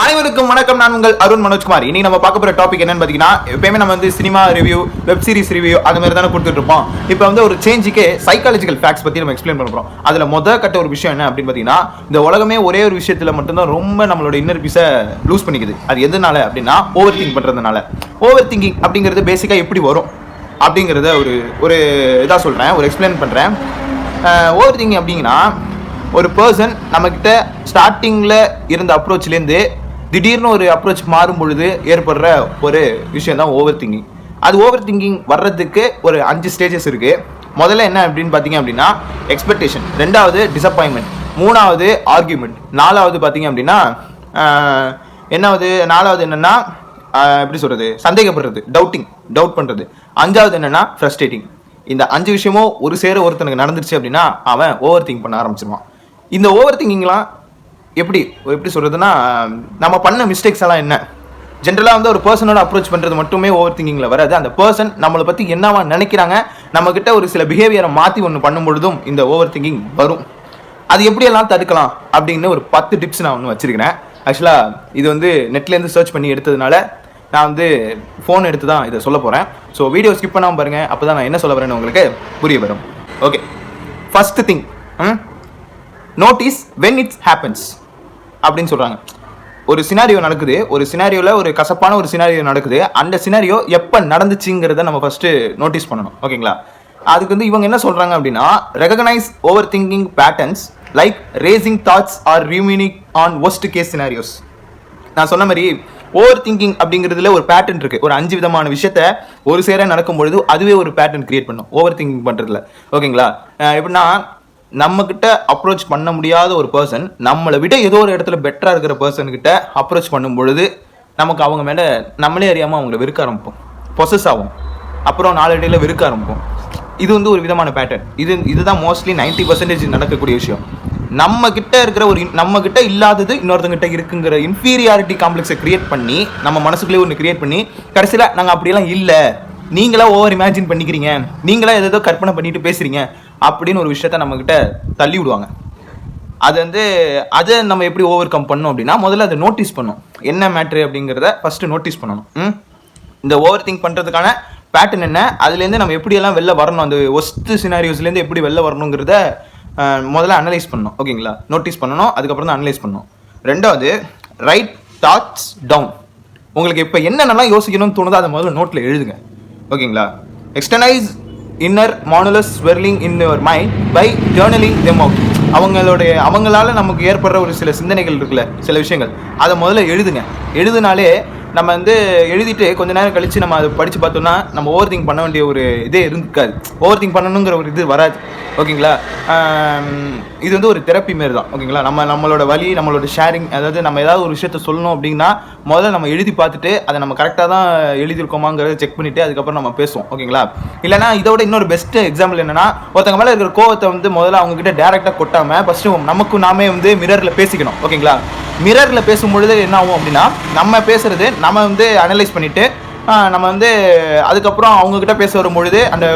அனைவருக்கும் வணக்கம். நான் உங்கள் அருண் மனோஜ்குமார். இன்னைக்கு நம்ம பார்க்க போற டாபிக் என்னன்னு பாத்தீங்கன்னா, எப்பயுமே நம்ம வந்து cinema review, web series review அது மாதிரி தானே கொடுத்துட்டு இருப்போம். இப்போ வந்து ஒரு சேஞ்சுக்கு சைக்காலஜிக்கல் ஃபேக்ட்ஸ் பத்தி நம்ம எக்ஸ்பிளைன் பண்ண போறோம். அதுல கட்ட ஒரு விஷயம் என்ன அப்படின்னு பாத்தீங்கன்னா, இந்த உலகமே ஒரே ஒரு விஷயத்துல மட்டும்தான் ரொம்ப நம்மளோட இன்னர் பீஸை லூஸ் பண்ணிக்குது. அது எதனால அப்படின்னா, ஓவர் திங்க் பண்றதுனால. ஓவர் திங்கிங் அப்படிங்கிறது பேசிக்கா எப்படி வரும் அப்படிங்கிறத ஒரு இதாக சொல்றேன், ஒரு எக்ஸ்பிளைன் பண்றேன். ஓவர் திங்கிங் அப்படிங்கன்னா, ஒரு பர்சன் நம்மக்கிட்ட ஸ்டார்டிங்கில் இருந்த அப்ரோச்லேருந்து திடீர்னு ஒரு அப்ரோச் மாறும் பொழுது ஏற்படுற ஒரு விஷயம் தான் ஓவர் திங்கிங். அது ஓவர் திங்கிங் வர்றதுக்கு ஒரு 5 ஸ்டேஜஸ் இருக்குது. முதல்ல என்ன அப்படின்னு பார்த்தீங்க அப்படின்னா, எக்ஸ்பெக்டேஷன். 2வது டிசப்பாயின்மெண்ட். 3வது ஆர்கியூமெண்ட். 4வது பார்த்தீங்க அப்படின்னா நாலாவது என்னென்னா எப்படி சொல்கிறது, சந்தேகப்படுறது, டவுட் பண்ணுறது. 5வது என்னென்னா ஃப்ரஸ்ட்ரேட்டிங். இந்த 5 விஷயமும் ஒரு சேர ஒருத்தனுக்கு நடந்துருச்சு அப்படின்னா அவன் ஓவர் திங்க் பண்ண ஆரம்பிச்சிருவான். இந்த ஓவர் திங்கிங்லாம் எப்படி சொல்கிறதுனா, நம்ம பண்ண மிஸ்டேக்ஸ் எல்லாம் என்ன, ஜென்ரலாக வந்து ஒரு பர்சனோட அப்ரோச் பண்ணுறது மட்டுமே ஓவர் திங்கிங்கில் வராது. அந்த பர்சன் நம்மளை பற்றி என்னவா நினைக்கிறாங்க, நம்மக்கிட்ட ஒரு சில பிஹேவியரை மாற்றி ஒன்று பண்ணும் பொழுதும் இந்த ஓவர் திங்கிங் வரும். அது எப்படியெல்லாம் தடுக்கலாம் அப்படின்னு ஒரு 10 டிப்ஸ் நான் ஒன்று வச்சுருக்கிறேன். ஆக்சுவலாக இது வந்து நெட்லேருந்து சர்ச் பண்ணி எடுத்ததுனால நான் வந்து ஃபோன் எடுத்து தான் இதை சொல்ல போகிறேன். ஸோ வீடியோ ஸ்கிப் பண்ணாமல் பாருங்கள், அப்போ தான் நான் என்ன சொல்ல வரேன்னு உங்களுக்கு புரிய வரும். Okay, first thing, notice when it's happens அப்படின்னு சொல்கிறாங்க. ஒரு சினாரியோ நடக்குது, ஒரு சினாரியோவில் ஒரு கசப்பான ஒரு சினாரியோ நடக்குது. அந்த சினாரியோ எப்போ நடந்துச்சுங்கிறத நம்ம ஃபஸ்ட்டு நோட்டீஸ் பண்ணணும். ஓகேங்களா? அதுக்கு வந்து இவங்க என்ன சொல்கிறாங்க அப்படின்னா, recognise over thinking patterns like racing thoughts or ரியூமினிங் ஆன் ஒஸ்ட் கேஸ் சினாரியோஸ். நான் சொன்ன மாதிரி ஓவர் திங்கிங் அப்படிங்கிறதுல ஒரு பேட்டர்ன் இருக்குது. ஒரு 5 விதமான விஷயத்த ஒரு சேர நடக்கும் பொழுது அதுவே ஒரு பேட்டர்ன் கிரியேட் பண்ணும் ஓவர் திங்கிங் பண்ணுறதுல. ஓகேங்களா? எப்படின்னா, நம்மக்கிட்ட அப்ரோச் பண்ண முடியாத ஒரு பர்சன் நம்மளை விட ஏதோ ஒரு இடத்துல பெட்டராக இருக்கிற பர்சன்கிட்ட அப்ரோச் பண்ணும் பொழுது நமக்கு அவங்க மேலே நம்மளே அறியாமல் அவங்கள வெறுக்க ஆரம்பிப்போம், பொசஸ் ஆகும், அப்புறம் நாளடைவில் வெறுக்க ஆரம்பிப்போம். இது வந்து ஒரு விதமான பேட்டர்ன். இதுதான் மோஸ்ட்லி 90% நடக்கக்கூடிய விஷயம். நம்மக்கிட்ட இல்லாதது இன்னொருத்தங்கிட்ட இருக்குங்கிற இன்ஃபீரியாரிட்டி காம்ப்ளெக்ஸை கிரியேட் பண்ணி நம்ம மனசுக்குள்ளே ஒன்று கிரியேட் பண்ணி கடைசியில் நாங்கள் அப்படியெல்லாம் இல்லை, நீங்களா ஓவர் இமேஜின் பண்ணிக்கிறீங்க, நீங்களா ஏதோ கற்பனை பண்ணிட்டு பேசுறீங்க அப்படின்னு ஒரு விஷயத்த நம்மக்கிட்ட தள்ளி விடுவாங்க. அதை நம்ம எப்படி ஓவர் கம் பண்ணணும் அப்படின்னா, முதல்ல அதை நோட்டீஸ் பண்ணணும். என்ன மேட்ரு அப்படிங்கிறத ஃபஸ்ட்டு நோட்டீஸ் பண்ணணும். இந்த ஓவர் திங்க் பண்ணுறதுக்கான பேட்டர்ன் என்ன, அதுலேருந்து நம்ம எப்படியெல்லாம் வெளில வரணும், அந்த ஒஸ்ட் சினாரியோஸ்லேருந்து எப்படி வெளில வரணுங்கிறத முதல்ல அனலைஸ் பண்ணணும். ஓகேங்களா? நோட்டீஸ் பண்ணணும், அதுக்கப்புறம் தான் அனலைஸ் பண்ணணும். 2வது, ரைட் தாட்ஸ் டவுன். உங்களுக்கு இப்போ என்னென்னலாம் யோசிக்கணும்னு தோணுதோ அதை முதல்ல நோட்டில் எழுதுங்க. ஓகேங்களா? Externalise inner monologues swirling in your mind by journaling them out. அவங்களால நமக்கு ஏற்படுற ஒரு சில சிந்தனைகள் இருக்குல்ல, சில விஷயங்கள், அதை முதல்ல எழுதுங்க. எழுதுனாலே நம்ம வந்து எழுதிட்டு கொஞ்ச நேரம் கழித்து நம்ம அதை படித்து பார்த்தோம்னா நம்ம ஓவர் திங்க் பண்ண வேண்டிய ஒரு இதே இருக்காது, ஓவர் திங்க் பண்ணணுங்கிற ஒரு இது வராது. ஓகேங்களா? இது வந்து ஒரு தெரப்பி மாரி தான். ஓகேங்களா? நம்மளோட வழி, நம்மளோட ஷேரிங், அதாவது நம்ம ஏதாவது ஒரு விஷயத்த சொல்லணும் அப்படின்னா முதல்ல நம்ம எழுதி பார்த்துட்டு அதை நம்ம கரெக்டாக தான் எழுதியிருக்கோமாங்கிறத செக் பண்ணிவிட்டு அதுக்கப்புறம் நம்ம பேசுவோம். ஓகேங்களா? இல்லைனா இதோட இன்னொரு பெஸ்ட் எக்ஸாம்பிள் என்னன்னா, ஒருத்தங்க மேலே இருக்கிற கோவத்தை வந்து முதல்ல அவங்ககிட்ட டேரெக்டாக கொட்டாமல் ஃபஸ்ட்டு நமக்கு நாமே வந்து மிரரில் பேசிக்கணும். ஓகேங்களா? மிரரில் பேசும்பொழுது என்ன ஆகும் அப்படின்னா, நம்ம பேசுகிறது நம்ம வந்து அனலைஸ் பண்ணிவிட்டு நம்ம வந்து அதுக்கப்புறம் அவங்கக்கிட்ட பேச வரும்பொழுது அந்த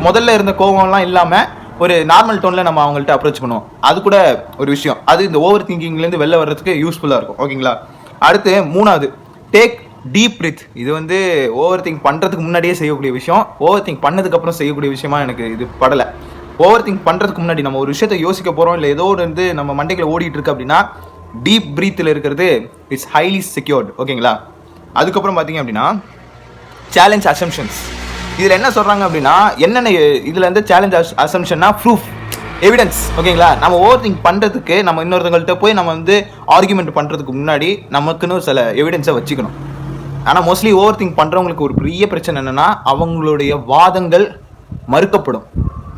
முதல்ல இருந்த கோவம்லாம் இல்லாமல் ஒரு நார்மல் டோனில் நம்ம அவங்கள்ட்ட அப்ரோச் பண்ணுவோம். அது கூட ஒரு விஷயம், அது இந்த ஓவர் திங்கிங்லேருந்து வெளில வர்றதுக்கு யூஸ்ஃபுல்லாக இருக்கும். ஓகேங்களா? அடுத்து 3வது, டேக் டீப் பிரித். இது வந்து ஓவர் திங்க் பண்ணுறதுக்கு முன்னாடியே செய்யக்கூடிய விஷயம், ஓவர் திங்க் பண்ணதுக்கப்புறம் செய்யக்கூடிய விஷயமா எனக்கு இது படலை. ஓவர் திங்க் பண்ணுறதுக்கு முன்னாடி நம்ம ஒரு விஷயத்தை யோசிக்க போகிறோம், இல்லை ஏதோ ஒரு வந்து நம்ம மண்டைக்குள்ள ஓடிட்டு இருக்கு அப்படின்னா டீப் பிரீத்தில் இருக்கிறது இட்ஸ் ஹைலி செக்யூர்டு. ஓகேங்களா? அதுக்கப்புறம் பார்த்தீங்க அப்படின்னா, சேலஞ்ச் அசம்ஷன்ஸ். இதில் என்ன சொல்கிறாங்க அப்படின்னா, என்னென்ன இதில் வந்து சேலஞ்ச் அசம்ஷன்னா ப்ரூஃப், எவிடன்ஸ். ஓகேங்களா? நம்ம ஓவர் திங்க் பண்ணுறதுக்கு நம்ம இன்னொருத்தங்கள்ட்ட போய் நம்ம வந்து ஆர்குமெண்ட் பண்ணுறதுக்கு முன்னாடி நமக்குன்னு சில எவிடன்ஸை வச்சுக்கணும். ஆனால் மோஸ்ட்லி ஓவர் திங்க் பண்ணுறவங்களுக்கு ஒரு பெரிய பிரச்சனை என்னென்னா, அவங்களுடைய வாதங்கள் மறுக்கப்படும்,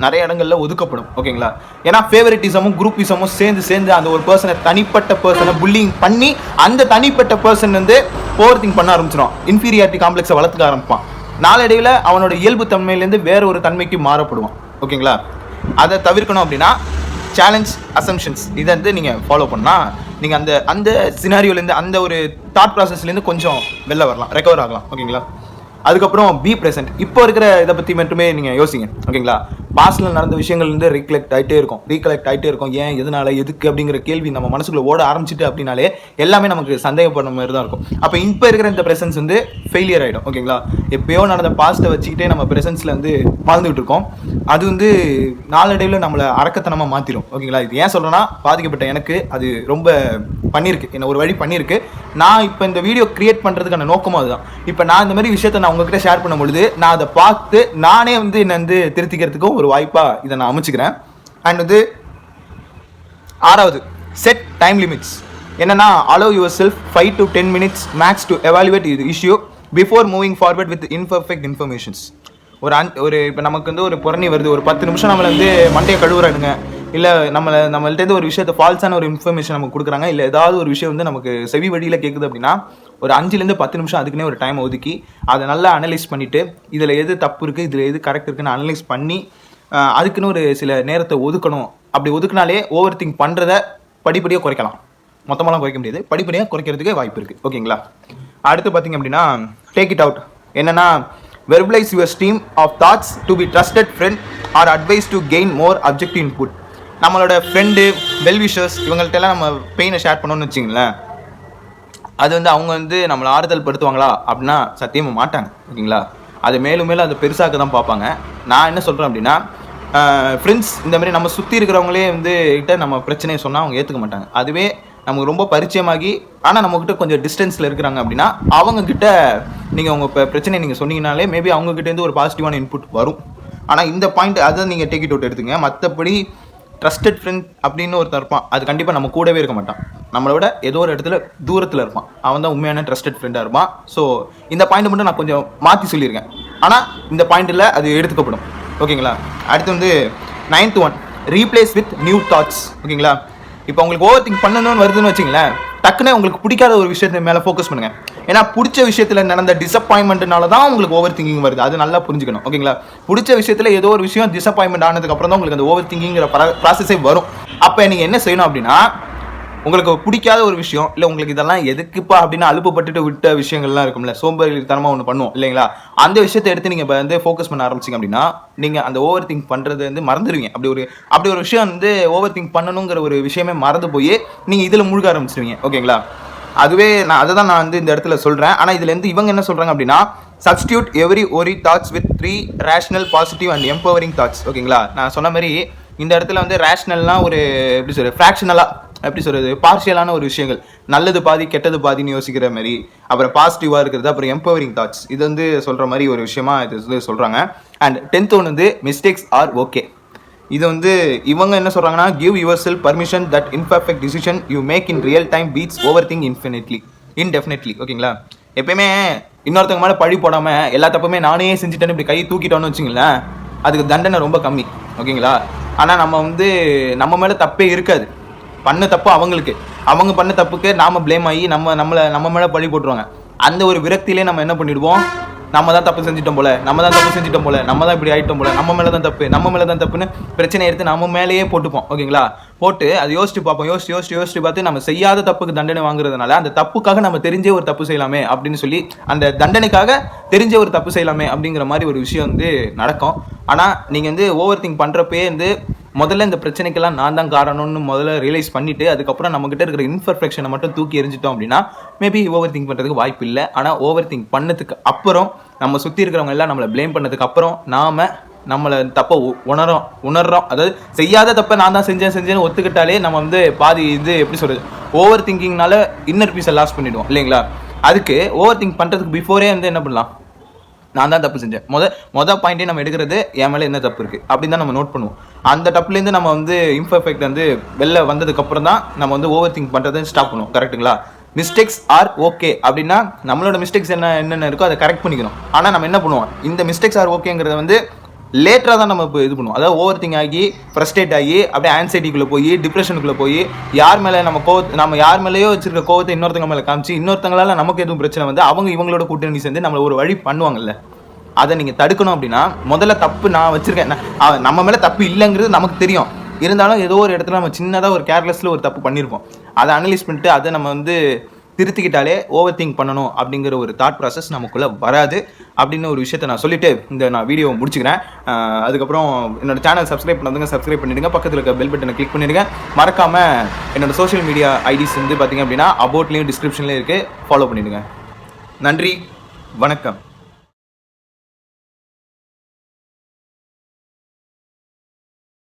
நிறைய இடங்களில் ஒதுக்கப்படும். ஓகேங்களா? ஏன்னா ஃபேவரட்டிசமும் குரூப்பிசமும் சேர்ந்து அந்த ஒரு தனிப்பட்ட பர்சனை புல்லிங் பண்ணி அந்த தனிப்பட்ட பர்சன் வந்து ஓவர் திங்க் பண்ண ஆரம்பிச்சிடும், இன்ஃபீரியாரிட்டி காம்ப்ளெக்ஸை வளர்த்துக்க ஆரம்பிப்பான். நாளடைவில் அவனோட இயல்பு தன்மையிலேருந்து வேற ஒரு தன்மைக்கு மாறப்படுவான். ஓகேங்களா? அதை தவிர்க்கணும் அப்படின்னா சேலஞ்ச் அசம்ஷன்ஸ் இதை வந்து நீங்கள் ஃபாலோ பண்ணால் நீங்கள் அந்த சினாரியோலேருந்து, அந்த ஒரு தாட் ப்ராசஸ்லேருந்து கொஞ்சம் வெளில வரலாம், ரெக்கவர் ஆகலாம். ஓகேங்களா? அதுக்கப்புறம் பி ப்ரெசென்ட். இப்போ இருக்கிற இதை பற்றி மட்டுமே நீங்கள் யோசிங்க, ஓகேங்களா? பாஸ்டில் நடந்த விஷயங்கள் வந்து ரீகலெக்ட் ஆகிட்டே இருக்கும். ஏன், எதனால, எதுக்கு அப்படிங்கிற கேள்வி நம்ம மனசுக்குள்ள ஓட ஆரம்பிச்சிட்டு அப்படின்னாலே எல்லாமே நமக்கு சந்தேகப்படுற மாதிரி தான் இருக்கும். அப்போ இப்போ இருக்கிற இந்த ப்ரெசன்ஸ் வந்து ஃபெயிலியர் ஆகிடும், ஓகேங்களா? எப்பயோ நடந்த பாஸ்ட்டை வச்சுக்கிட்டே நம்ம ப்ரெசன்ஸில் வந்து வாழ்ந்துகிட்டு இருக்கோம். அது வந்து நாளடைவில் நம்மளை அரக்கத்தனமாக மாற்றிடும், ஓகேங்களா? இது ஏன் சொல்கிறேன்னா, பாதிக்கப்பட்ட எனக்கு அது ரொம்ப பண்ணியிருக்கு, என்ன ஒரு வழி பண்ணியிருக்கு. நான் இப்போ இந்த வீடியோ கிரியேட் பண்ணுறதுக்கான நோக்கமும் அதுதான். இப்போ நான் இந்த மாதிரி விஷயத்தை நான் உங்ககிட்ட ஷேர் பண்ணும்பொழுது நான் அதை பார்த்து நானே வந்து என்னை வந்து திருத்திக்கிறதுக்கும் ஒரு வாய்ப்பாக இதை நான் அமைச்சுக்கிறேன். அண்ட் வந்து 6வது, செட் டைம் லிமிட்ஸ். என்னன்னா, allow yourself 5 to 10 minutes max to evaluate the issue before moving forward with imperfect informations. ஒரு இப்போ நமக்கு வந்து ஒரு புறணி வருது, ஒரு 10 நிமிஷம் நம்மளை வந்து மண்டையை கழுவுறானுங்க, இல்லை நம்மள்ட்ட ஒரு விஷயத்தை ஃபால்ஸான ஒரு இன்ஃபர்மேஷன் நமக்கு கொடுக்குறாங்க, இல்லை ஏதாவது ஒரு விஷயம் வந்து நமக்கு செவி வழியில் கேட்குது அப்படின்னா ஒரு 5-10 நிமிஷம் அதுக்குன்னே ஒரு டைம் ஒதுக்கி அதை நல்லா அனலைஸ் பண்ணிவிட்டு இதில் எது தப்பு இருக்குது, இதில் எது கரெக்ட் இருக்குன்னு அனலைஸ் பண்ணி அதுக்குன்னு ஒரு சில நேரத்தை ஒதுக்கணும். அப்படி ஒதுக்குனாலே ஓவர் திங்க் பண்ணுறத படிப்படியாக குறைக்கலாம். மொத்தமெல்லாம் குறைக்க முடியாது, படிப்படியாக குறைக்கிறதுக்கு வாய்ப்பு இருக்குது, ஓகேங்களா? அடுத்து பார்த்திங்க அப்படின்னா, டேக் இட் அவுட். என்னென்னா, verbalize your stream of thoughts to be trusted friend or advice to gain more objective input. நம்மளோட ஃப்ரெண்டு, வெல்விஷர்ஸ், இவங்கள்ட்டெல்லாம் நம்ம பெயினை ஷேர் பண்ணோன்னு வச்சிங்களேன், அது வந்து அவங்க வந்து நம்மளை ஆறுதல் படுத்துவாங்களா அப்படின்னா சத்தியமாக மாட்டாங்க, ஓகேங்களா? அது மேலும் மேலும் அதை பெருசாக்க தான் பார்ப்பாங்க. நான் என்ன சொல்கிறேன் அப்படின்னா, ஃப்ரெண்ட்ஸ் இந்த மாதிரி நம்ம சுற்றி இருக்கிறவங்களே வந்து கிட்ட நம்ம பிரச்சனையை சொன்னால் அவங்க ஏற்றுக்க மாட்டாங்க. அதுவே நமக்கு ரொம்ப பரிச்சயமாகி ஆனால் நம்மக்கிட்ட கொஞ்சம் டிஸ்டன்ஸில் இருக்கிறாங்க அப்படின்னா அவங்கக்கிட்ட நீங்கள் உங்கள் பிரச்சனையை நீங்கள் சொன்னீங்கனாலே மேபி அவங்கக்கிட்டேருந்து ஒரு பாசிட்டிவான இன்புட் வரும். ஆனால் இந்த பாயிண்ட் அதை நீங்கள் டேக் இட் அவுட் எடுத்துங்க. மற்றபடி ட்ரஸ்டட் ஃப்ரெண்ட் அப்படின்னு ஒருத்தர் இருப்பான், அது கண்டிப்பாக நம்ம கூடவே இருக்க மாட்டான், நம்மளோட ஏதோ ஒரு இடத்துல தூரத்தில் இருப்பான், அவன் தான் உண்மையான ட்ரஸ்டட் ஃப்ரெண்டாக இருப்பான். ஸோ இந்த பாயிண்ட் மட்டும் நான் கொஞ்சம் மாற்றி சொல்லியிருக்கேன், ஆனால் இந்த பாயிண்டில் அது எடுத்துக்கப்படும், ஓகேங்களா? அடுத்து வந்து 9th one, replace with new thoughts, ஓகேங்களா? இப்போ உங்களுக்கு ஓவர் திங்க் பண்ணணும்னு வருதுன்னு வச்சிங்களேன், டக்குன்னு உங்களுக்கு பிடிக்காத ஒரு விஷயத்தை மேலே ஃபோக்கஸ் பண்ணுங்கள். ஏன்னா பிடிச்ச விஷயத்தில் நடந்த டிசப்பாயின்மெண்ட்னால தான் உங்களுக்கு ஓவர் திங்கிங் வருது, அது நல்லா புரிஞ்சுக்கணும், ஓகேங்களா? பிடிச்ச விஷயத்தில் ஏதோ ஒரு விஷயம் டிசப்பாயின்மெண்ட் ஆனதுக்கப்புறம் தான் உங்களுக்கு அந்த ஓவர் திங்கிங்கிற ப்ராசஸே வரும். அப்போ நீங்கள் என்ன செய்யணும் அப்படின்னா, உங்களுக்கு பிடிக்காத ஒரு விஷயம், இல்லை உங்களுக்கு இதெல்லாம் எதுக்குப்பா அப்படின்னு அலுப்புப்பட்டுட்டு விட்ட விஷயங்கள்லாம் இருக்கும்ல, சோம்பேறித்தனமாக ஒன்று பண்ணுவோம் இல்லைங்களா, அந்த விஷயத்தை எடுத்து நீங்கள் இப்போ வந்து ஃபோக்கஸ் பண்ண ஆரம்பிச்சிங்க அப்படின்னா நீங்கள் அந்த ஓவர் திங்க் பண்ணுறது வந்து மறந்துடுவீங்க. அப்படி ஒரு விஷயம் வந்து ஓவர் திங்க் பண்ணணுங்கிற ஒரு விஷயமே மறந்து போய் நீங்கள் இதில் முழுக ஆரம்பிச்சிடுவீங்க, ஓகேங்களா? அதுவே அதை தான் நான் வந்து இந்த இடத்துல சொல்கிறேன். ஆனால் இதுலேருந்து இவங்க என்ன சொல்கிறாங்க அப்படின்னா, substitute every worry thoughts with 3 rational, positive and empowering thoughts, ஓகேங்களா? நான் சொன்ன மாதிரி இந்த இடத்துல வந்து ரேஷனல்னால் ஒரு எப்படி சொல்கிறது, ஃப்ராக்ஷனலாக எப்படி சொல்கிறது, பார்ஷியலான ஒரு விஷயங்கள், நல்லது பாதி கெட்டது பாதின்னு யோசிக்கிற மாதிரி, அப்புறம் பாசிட்டிவாக இருக்கிறது, அப்புறம் எம்பவரிங் தாட்ஸ், இது வந்து சொல்கிற மாதிரி ஒரு விஷயமா இது வந்து சொல்கிறாங்க. அண்ட் 10th ஒன் வந்து மிஸ்டேக்ஸ் ஆர் ஓகே. இது வந்து இவங்க என்ன சொல்கிறாங்கன்னா, give yourself permission that imperfect decision you make in real time beats overthink indefinitely, ஓகேங்களா? எப்பயுமே இன்னொருத்தவங்க மேலே பழி போடாமல் எல்லா தப்புமே நானே செஞ்சுட்டேன்னு இப்படி கை தூக்கிட்டோன்னு வச்சுங்களேன், அதுக்கு தண்டனை ரொம்ப கம்மி, ஓகேங்களா? ஆனால் நம்ம வந்து நம்ம மேலே தப்பே இருக்காது, பண்ண தப்பு அவங்களுக்கு, அவங்க பண்ண தப்புக்கு நாம் ப்ளேம் ஆகி நம்ம மேலே பழி போட்டுருவாங்க. அந்த ஒரு விரக்தியிலே நம்ம என்ன பண்ணிடுவோம், நம்ம தான் தப்பு செஞ்சிட்டோம் போல, நம்ம தான் இப்படி ஆகிட்டோம் போல, நம்ம மேலே தான் தப்புன்னு பிரச்சனை எடுத்து நம்ம மேலேயே போட்டுப்போம், ஓகேங்களா? போட்டு அதை யோசிச்சு பார்ப்போம், யோசிச்சு பார்த்து நம்ம செய்யாத தப்புக்கு தண்டனை வாங்குறதுனால அந்த தப்புக்காக நம்ம தெரிஞ்சே ஒரு தப்பு செய்யலாமே அப்படின்னு சொல்லி, அந்த தண்டனைக்காக தெரிஞ்ச ஒரு தப்பு செய்யலாமே அப்படிங்கிற மாதிரி ஒரு விஷயம் வந்து நடக்கும். ஆனால் நீங்கள் வந்து ஓவர் திங்க் பண்ணுறப்பே வந்து முதல்ல இந்த பிரச்சனைக்கெல்லாம் நான் தான் காரணம்னு முதல்ல ரியலைஸ் பண்ணிவிட்டு அதுக்கப்புறம் நம்மகிட்ட இருக்கிற இன்ஃபர்ஃபெக்ஷனை மட்டும் தூக்கி எரிஞ்சிட்டோம் அப்படின்னா மேபி ஓவர் திங்க் பண்ணுறதுக்கு வாய்ப்பு இல்லை. ஆனால் ஓவர் திங்க் பண்ணதுக்கு அப்புறம் நம்ம சுற்றி இருக்கிறவங்க எல்லாம் நம்மளை ப்ளேம் பண்ணதுக்கு அப்புறம் நம்மளை தப்பை உணர்றோம், அதாவது செய்யாத தப்பை நான் தான் செஞ்சேன்னு ஒத்துக்கிட்டாலே நம்ம வந்து பாதி இது எப்படி சொல்கிறது, ஓவர் திங்கிங்னால இன்னர் பீஸை லாஸ் பண்ணிவிடுவோம் இல்லைங்களா? அதுக்கு ஓவர் திங்க் பண்ணுறதுக்கு பிஃபோரே வந்து என்ன பண்ணலாம், நான் தான் தப்பு செஞ்சேன், மொதல் பாயிண்டே நம்ம எடுக்கிறது என் மேலே என்ன தப்பு இருக்குது அப்படின்னு தான் நம்ம நோட் பண்ணுவோம். அந்த தப்புலேருந்து நம்ம வந்து இம்பர்ஃபெக்ட் வந்து வெளில வந்ததுக்கப்புறம் தான் நம்ம வந்து ஓவர் திங்க் பண்ணுறதை ஸ்டாப் பண்ணுவோம், கரெக்டுங்களா? மிஸ்டேக்ஸ் ஆர் ஓகே அப்படின்னா நம்மளோட மிஸ்டேக்ஸ் என்னென்ன இருக்கோ அதை கரெக்ட் பண்ணிக்கணும். ஆனால் நம்ம என்ன பண்ணுவோம், இந்த மிஸ்டேக்ஸ் ஆர் ஓகேங்கிறத வந்து லேட்டராக தான் நம்ம இப்போ இது பண்ணுவோம். அதாவது ஓவர் திங்க் ஆகி ஃப்ரஸ்ட்ரேட் ஆகி அப்படியே ஆன்சைட்டிக்குள்ளே போய் டிப்ரெஷனுக்குள்ளே போய் யார் மேலே நம்ம யார் மேலேயோ வச்சிருக்க கோவத்தை இன்னொருத்தங்க மேலே காமிச்சு இன்னொருத்தங்களால நமக்கு எதுவும் பிரச்சனை வந்து அவங்க இவங்களோட கூட்டணி சேர்ந்து நம்மளை ஒரு வழி பண்ணுவாங்கல்ல, அதை நீங்கள் தடுக்கணும் அப்படின்னா முதல்ல தப்பு நான் வச்சுருக்கேன், நம்ம மேலே தப்பு இல்லைங்கிறது நமக்கு தெரியும், இருந்தாலும் ஏதோ ஒரு இடத்துல நம்ம சின்னதாக ஒரு கேர்லெஸ்ஸில் ஒரு தப்பு பண்ணியிருப்போம், அதை அனலைஸ் பண்ணிட்டு அதை நம்ம வந்து திருத்திக்கிட்டாலே ஓவர் திங்க் பண்ணணும் அப்படிங்கிற ஒரு தாட் ப்ராசஸ் நமக்குள்ளே வராது அப்படின்னு ஒரு விஷயத்தை நான் சொல்லிட்டு நான் வீடியோ முடிச்சுக்கிறேன். அதுக்கப்புறம் என்னோட சேனல் சப்ஸ்கிரைப் பண்ணாதுங்க சப்ஸ்கிரைப் பண்ணிடுங்க, பக்கத்தில் இருக்க பெல் பட்டனை கிளிக் பண்ணிடுங்க. மறக்காமல் என்னோட சோஷியல் மீடியா ஐடிஸ் வந்து பார்த்தீங்க அப்படின்னா அபவுட்லேயும் டிஸ்கிரிப்ஷன்லேயும் இருக்குது, ஃபாலோ பண்ணிடுங்க. நன்றி, வணக்கம்.